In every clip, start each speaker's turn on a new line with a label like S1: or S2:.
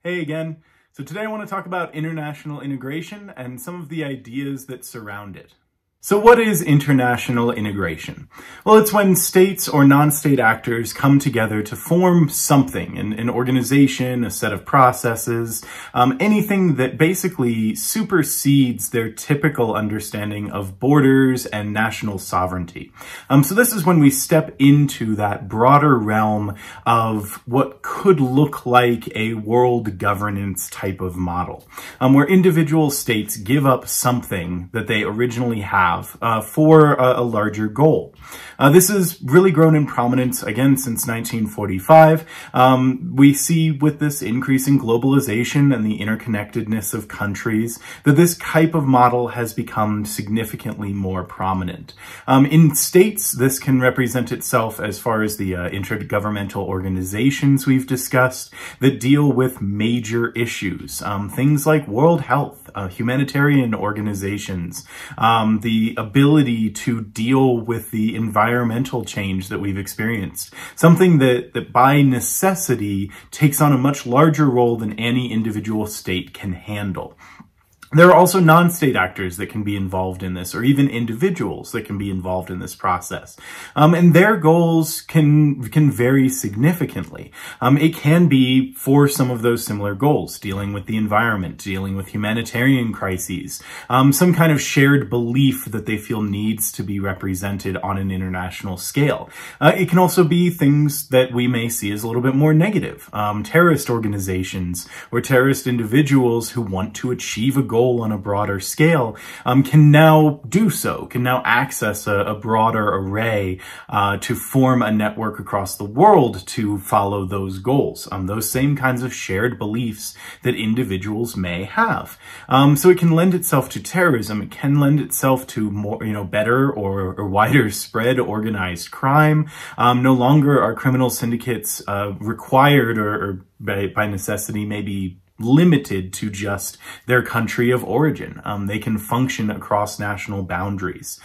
S1: Hey again. So today I want to talk about international integration and some of the ideas that surround it. So what is international integration? Well, it's when states or non-state actors come together to form something, an organization, a set of processes, anything that basically supersedes their typical understanding of borders and national sovereignty. So this is when we step into that broader realm of what could look like a world governance type of model, where individual states give up something that they originally have for a larger goal. This has really grown in prominence, again, since 1945. We see with this increasing globalization and the interconnectedness of countries that this type of model has become significantly more prominent. In states, this can represent itself as far as the intergovernmental organizations we've discussed that deal with major issues, things like world health, humanitarian organizations, the ability to deal with the environmental change that we've experienced, something that by necessity takes on a much larger role than any individual state can handle. There are also non-state actors that can be involved in this, or even individuals that can be involved in this process. And their goals can vary significantly. It can be for some of those similar goals, dealing with the environment, dealing with humanitarian crises, some kind of shared belief that they feel needs to be represented on an international scale. It can also be things that we may see as a little bit more negative. Terrorist organizations or terrorist individuals who want to achieve a goal on a broader scale can now do so, can now access a broader array to form a network across the world to follow those goals, those same kinds of shared beliefs that individuals may have. So it can lend itself to terrorism. It can lend itself to more, better or wider spread organized crime. No longer are criminal syndicates required or by necessity maybe limited to just their country of origin. They can function across national boundaries.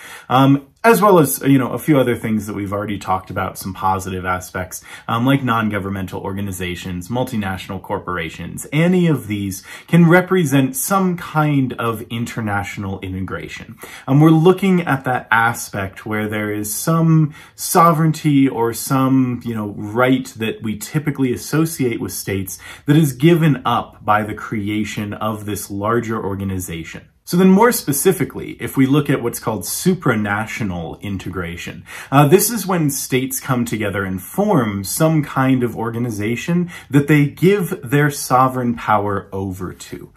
S1: As well as, a few other things that we've already talked about, some positive aspects, like non-governmental organizations, multinational corporations. Any of these can represent some kind of international integration. We're looking at that aspect where there is some sovereignty or some, right that we typically associate with states that is given up by the creation of this larger organization. So then more specifically, if we look at what's called supranational integration, this is when states come together and form some kind of organization that they give their sovereign power over to.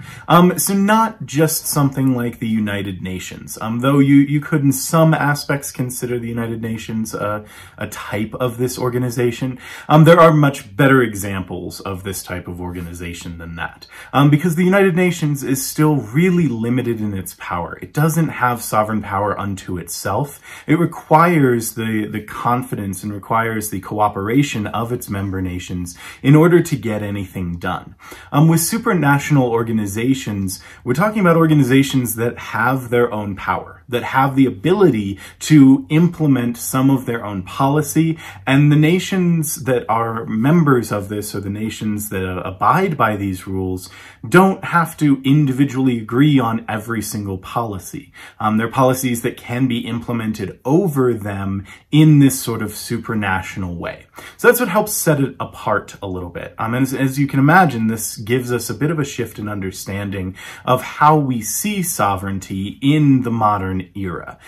S1: So not just something like the United Nations, though you could in some aspects consider the United Nations a type of this organization. There are much better examples of this type of organization than that, because the United Nations is still really limited in its power. It doesn't have sovereign power unto itself. It requires the confidence and requires the cooperation of its member nations in order to get anything done. With supranational organizations, we're talking about organizations that have their own power, that have the ability to implement some of their own policy, and the nations that are members of this, or the nations that abide by these rules, don't have to individually agree on every single policy. They're policies that can be implemented over them in this sort of supranational way. So that's what helps set it apart a little bit. As you can imagine, this gives us a bit of a shift in understanding of how we see sovereignty in the modern era.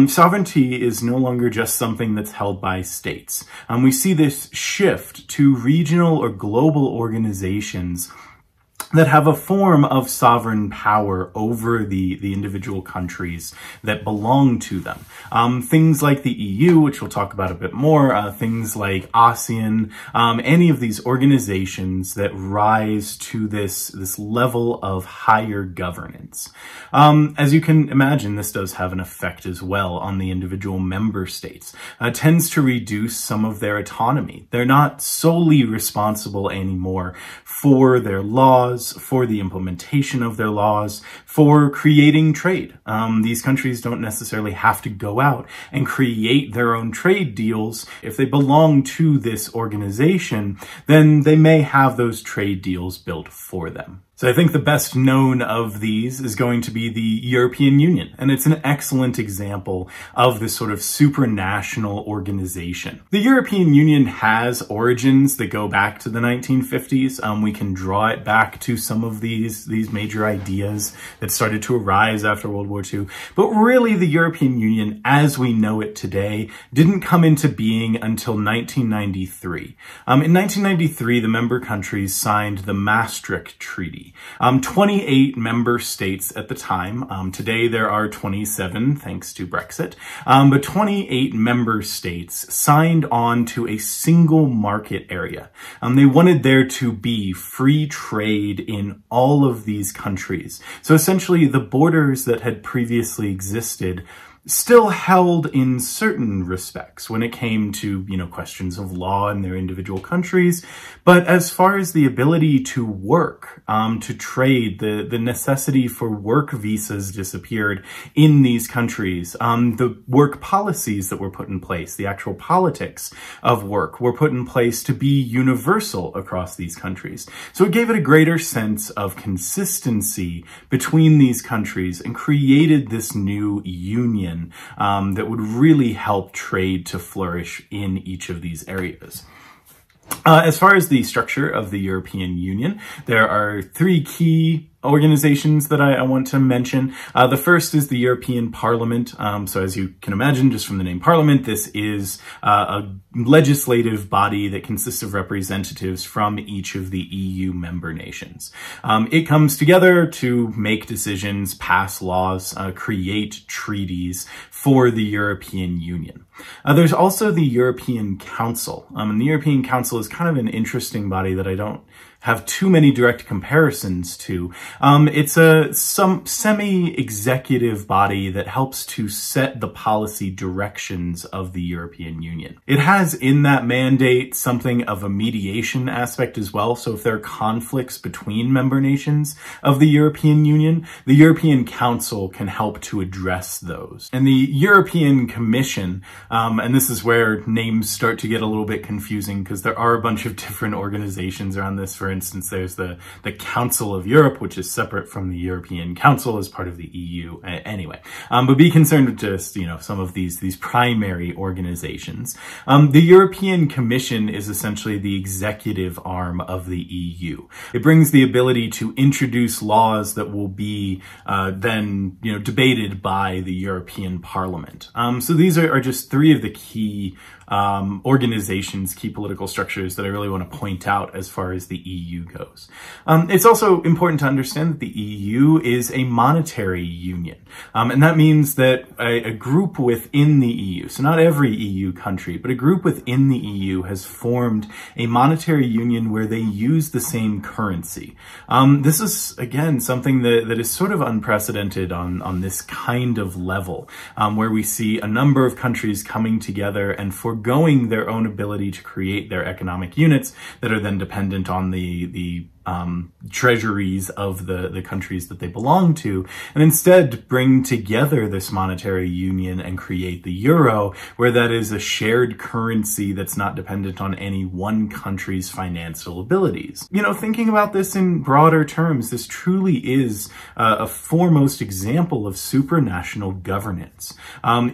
S1: Sovereignty is no longer just something that's held by states. We see this shift to regional or global organizations that have a form of sovereign power over the individual countries that belong to them. Things like the EU, which we'll talk about a bit more, things like ASEAN, any of these organizations that rise to this level of higher governance. As you can imagine, this does have an effect as well on the individual member states. It tends to reduce some of their autonomy. They're not solely responsible anymore for their laws, laws, for the implementation of their laws, for creating trade. These countries don't necessarily have to go out and create their own trade deals. If they belong to this organization, then they may have those trade deals built for them. So I think the best known of these is going to be the European Union, and it's an excellent example of this sort of supranational organization. The European Union has origins that go back to the 1950s. We can draw it back to some of these major ideas that started to arise after World War II. But really, the European Union, as we know it today, didn't come into being until 1993. In 1993, the member countries signed the Maastricht Treaty. 28 member states at the time. Today there are 27 thanks to Brexit. But 28 member states signed on to a single market area. They wanted there to be free trade in all of these countries. So essentially the borders that had previously existed still held in certain respects when it came to, questions of law in their individual countries. But as far as the ability to work, to trade, the necessity for work visas disappeared in these countries. The work policies that were put in place, the actual politics of work, were put in place to be universal across these countries. So it gave it a greater sense of consistency between these countries and created this new union that would really help trade to flourish in each of these areas. As far as the structure of the European Union, there are three key organizations that I want to mention. The first is the European Parliament. So as you can imagine, just from the name Parliament, this is a legislative body that consists of representatives from each of the EU member nations. It comes together to make decisions, pass laws, create treaties for the European Union. There's also the European Council. And the European Council is kind of an interesting body that I don't have too many direct comparisons to. It's a semi-executive body that helps to set the policy directions of the European Union. It has in that mandate something of a mediation aspect as well. So if there are conflicts between member nations of the European Union, the European Council can help to address those. And the European Commission, and this is where names start to get a little bit confusing because there are a bunch of different organizations around this. For instance, there's the Council of Europe, which is separate from the European Council as part of the EU. Anyway, but be concerned with just, some of these primary organizations. The European Commission is essentially the executive arm of the EU. It brings the ability to introduce laws that will be then, debated by the European Parliament. So these are just three of the key organizations, key political structures that I really want to point out as far as the EU goes. It's also important to understand that the EU is a monetary union. And that means that a group within the EU, so not every EU country, but a group within the EU has formed a monetary union where they use the same currency. This is, again, something that is sort of unprecedented on this kind of level, where we see a number of countries coming together and foregoing their own ability to create their economic units that are then dependent on the treasuries of the countries that they belong to, and instead bring together this monetary union and create the euro, where that is a shared currency that's not dependent on any one country's financial abilities. Thinking about this in broader terms, this truly is a foremost example of supranational governance.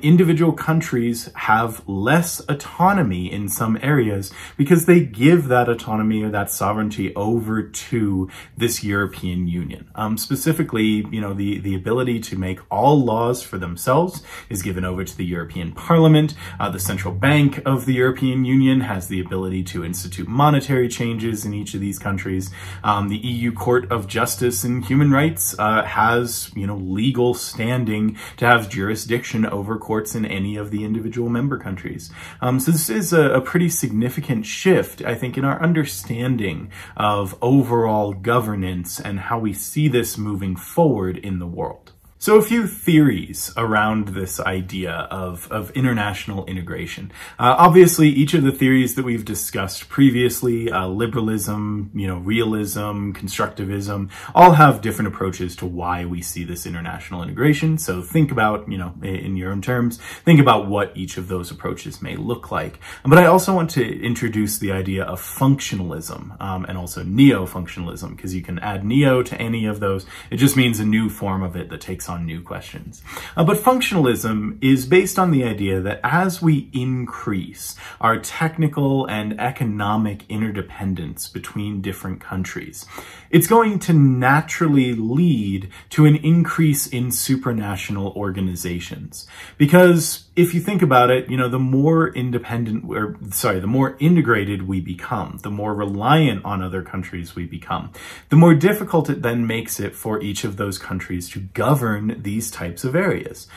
S1: Individual countries have less autonomy in some areas because they give that autonomy or that sovereignty over to this European Union. Specifically, the ability to make all laws for themselves is given over to the European Parliament. The Central Bank of the European Union has the ability to institute monetary changes in each of these countries. The EU Court of Justice and Human Rights has, legal standing to have jurisdiction over courts in any of the individual member countries. So this is a pretty significant shift, I think, in our understanding of overall governance and how we see this moving forward in the world. So a few theories around this idea of international integration. Obviously, each of the theories that we've discussed previously, liberalism, realism, constructivism, all have different approaches to why we see this international integration. So think about, in your own terms, think about what each of those approaches may look like. But I also want to introduce the idea of functionalism and also neo-functionalism, because you can add neo to any of those. It just means a new form of it that takes on new questions. But functionalism is based on the idea that as we increase our technical and economic interdependence between different countries, it's going to naturally lead to an increase in supranational organizations. Because if you think about it, the more the more integrated we become, the more reliant on other countries we become, the more difficult it then makes it for each of those countries to govern these types of areas,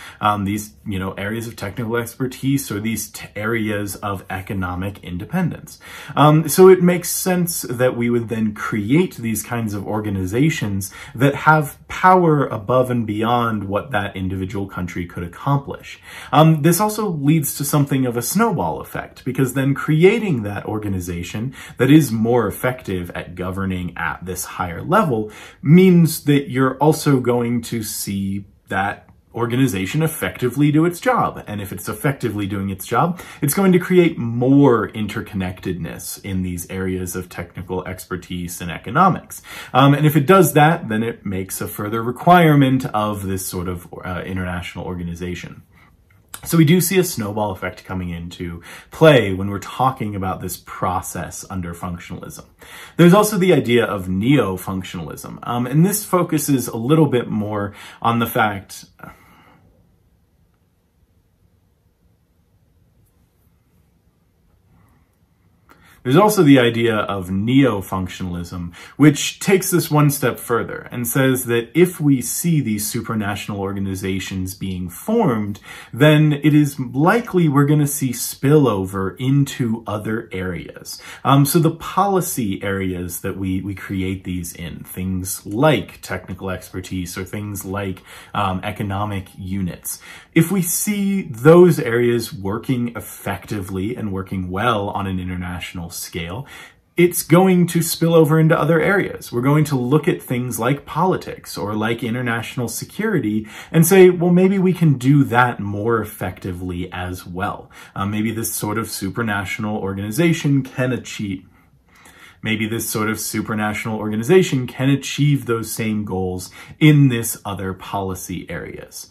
S1: these areas of technical expertise or these areas of economic independence. So it makes sense that we would then create these kinds of organizations that have power above and beyond what that individual country could accomplish. This also leads to something of a snowball effect, because then creating that organization that is more effective at governing at this higher level means that you're also going to see that organization effectively do its job. And if it's effectively doing its job, it's going to create more interconnectedness in these areas of technical expertise and economics. And if it does that, then it makes a further requirement of this sort of international organization. So we do see a snowball effect coming into play when we're talking about this process under functionalism. There's also the idea of neo-functionalism, and this focuses a little bit more on the fact... There's also the idea of neo-functionalism, which takes this one step further and says that if we see these supranational organizations being formed, then it is likely we're going to see spillover into other areas. So the policy areas that we create these in, things like technical expertise or things like economic units, if we see those areas working effectively and working well on an international scale, it's going to spill over into other areas. We're going to look at things like politics or like international security and say, well, maybe we can do that more effectively as well. Maybe this sort of supranational organization can achieve those same goals in this other policy areas.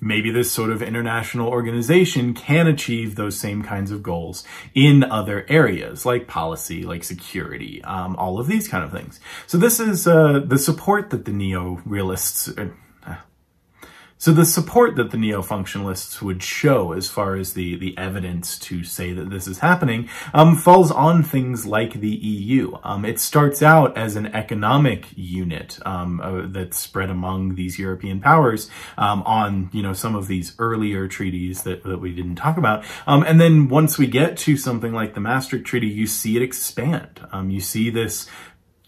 S1: Maybe this sort of international organization can achieve those same kinds of goals in other areas, like policy, like security, all of these kind of things. So this is the support that the neo-realists... So the support that the neo-functionalists would show as far as the evidence to say that this is happening falls on things like the EU. It starts out as an economic unit that's spread among these European powers on some of these earlier treaties that we didn't talk about. And then once we get to something like the Maastricht Treaty, you see it expand. You see this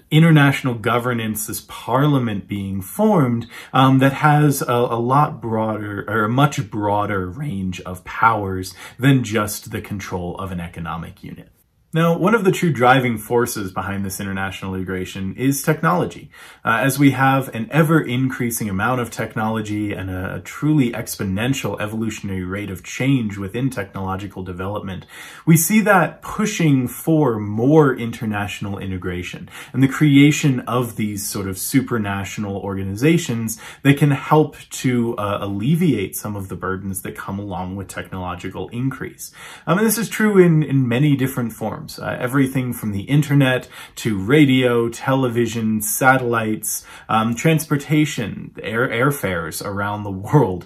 S1: international governance, this parliament being formed that has a lot broader, or a much broader range of powers than just the control of an economic unit. Now, one of the true driving forces behind this international integration is technology. As we have an ever-increasing amount of technology and a truly exponential evolutionary rate of change within technological development, we see that pushing for more international integration and the creation of these sort of supranational organizations that can help to alleviate some of the burdens that come along with technological increase. And this is true in many different forms. Everything from the internet to radio, television, satellites, transportation, airfares around the world,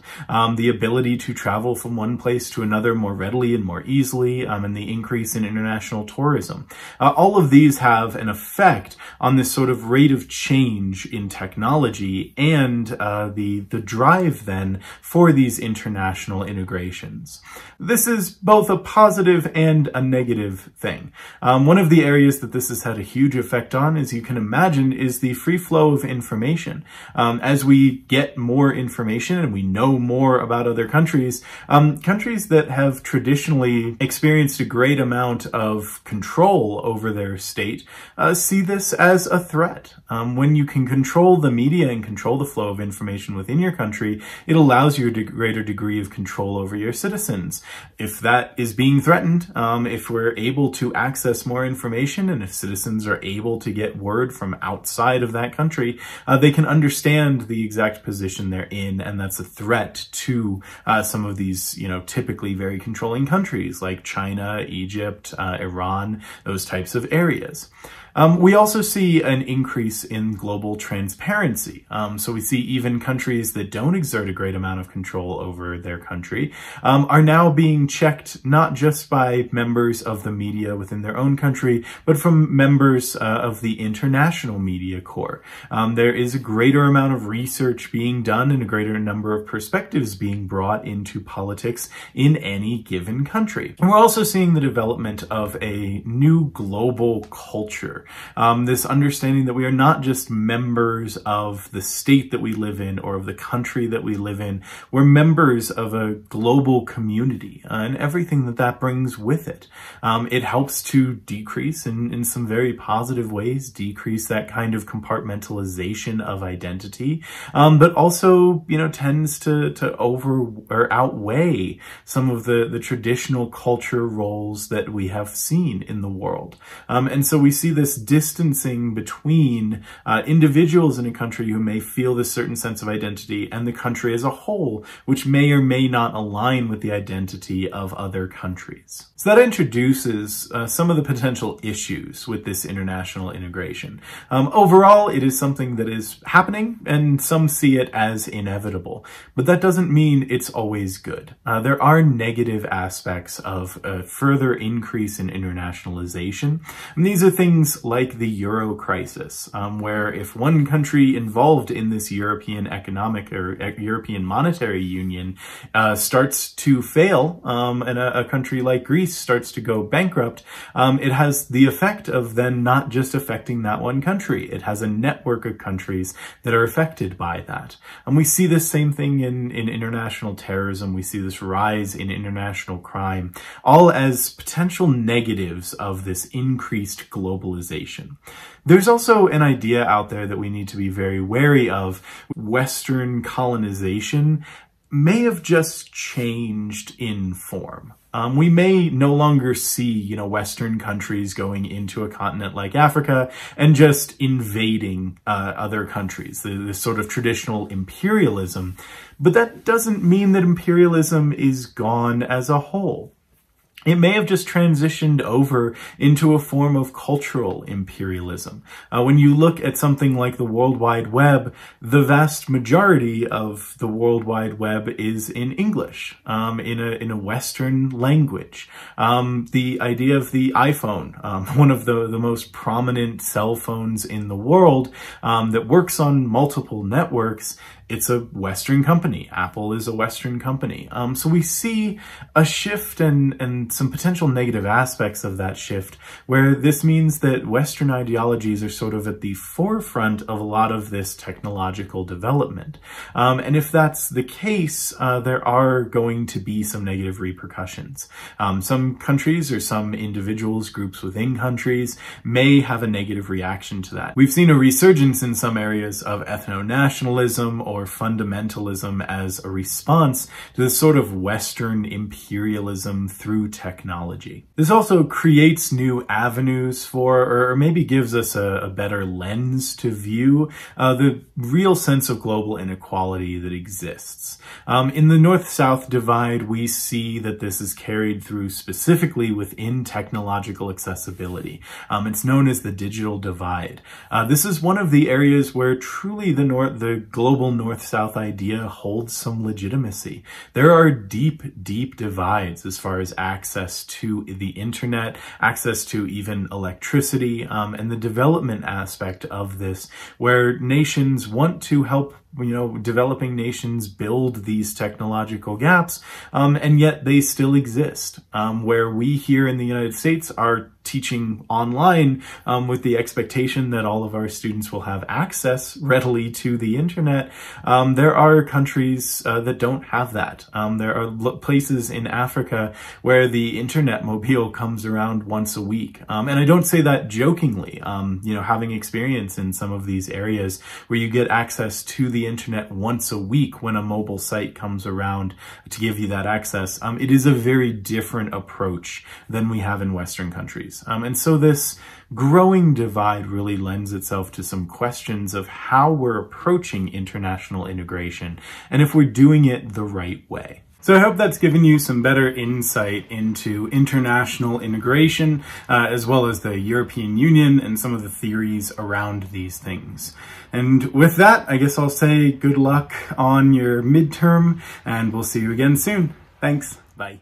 S1: the ability to travel from one place to another more readily and more easily, and the increase in international tourism. All of these have an effect on this sort of rate of change in technology and the drive then for these international integrations. This is both a positive and a negative thing. thing. One of the areas that this has had a huge effect on, as you can imagine, is the free flow of information. As we get more information and we know more about other countries, countries that have traditionally experienced a great amount of control over their state see this as a threat. When you can control the media and control the flow of information within your country, it allows you a greater degree of control over your citizens. If that is being threatened, if we're able to access more information and if citizens are able to get word from outside of that country, they can understand the exact position they're in, and that's a threat to some of these, typically very controlling countries like China, Egypt, Iran, those types of areas. We also see an increase in global transparency. So we see even countries that don't exert a great amount of control over their country are now being checked not just by members of the media within their own country, but from members of the international media corps. There is a greater amount of research being done and a greater number of perspectives being brought into politics in any given country. And we're also seeing the development of a new global culture. This understanding that we are not just members of the state that we live in or of the country that we live in. We're members of a global community and everything that that brings with it. It helps to decrease in some very positive ways, decrease that kind of compartmentalization of identity, but also, tends to outweigh some of the traditional culture roles that we have seen in the world. And so we see this distancing between individuals in a country who may feel this certain sense of identity and the country as a whole, which may or may not align with the identity of other countries. So that introduces some of the potential issues with this international integration. Overall, it is something that is happening, and some see it as inevitable, but that doesn't mean it's always good. There are negative aspects of a further increase in internationalization, and these are things like the Euro crisis, where if one country involved in this European economic or European monetary union starts to fail, and a country like Greece starts to go bankrupt, it has the effect of then not just affecting that one country. It has a network of countries that are affected by that. And we see this same thing in international terrorism. We see this rise in international crime, all as potential negatives of this increased globalization. There's also an idea out there that we need to be very wary of. Western colonization may have just changed in form. We may no longer see, Western countries going into a continent like Africa and just invading other countries, this sort of traditional imperialism. But that doesn't mean that imperialism is gone as a whole. It may have just transitioned over into a form of cultural imperialism. When you look at something like the World Wide Web, the vast majority of the World Wide Web is in English, in a Western language. The idea of the iPhone, one of the most prominent cell phones in the world, that works on multiple networks, it's a Western company. Apple is a Western company. So we see a shift and some potential negative aspects of that shift, where this means that Western ideologies are sort of at the forefront of a lot of this technological development. And if that's the case, there are going to be some negative repercussions. Some countries or some individuals, groups within countries, may have a negative reaction to that. We've seen a resurgence in some areas of ethno-nationalism or fundamentalism as a response to this sort of Western imperialism through technology. This also creates new avenues for, or maybe gives us a better lens to view the real sense of global inequality that exists. In the North-South divide, we see that this is carried through specifically within technological accessibility. It's known as the digital divide. This is one of the areas where truly the global North-South idea holds some legitimacy. There are deep, deep divides as far as access to the internet, access to even electricity, and the development aspect of this, where nations want to help developing nations build these technological gaps, and yet they still exist, where we here in the United States are teaching online with the expectation that all of our students will have access readily to the internet, there are countries that don't have that. There are places in Africa where the internet mobile comes around once a week. And I don't say that jokingly. You know, having experience in some of these areas where you get access to the internet once a week when a mobile site comes around to give you that access, it is a very different approach than we have in Western countries. And so this growing divide really lends itself to some questions of how we're approaching international integration and if we're doing it the right way. So I hope that's given you some better insight into international integration, as well as the European Union and some of the theories around these things. And with that, I guess I'll say good luck on your midterm, and we'll see you again soon. Thanks. Bye.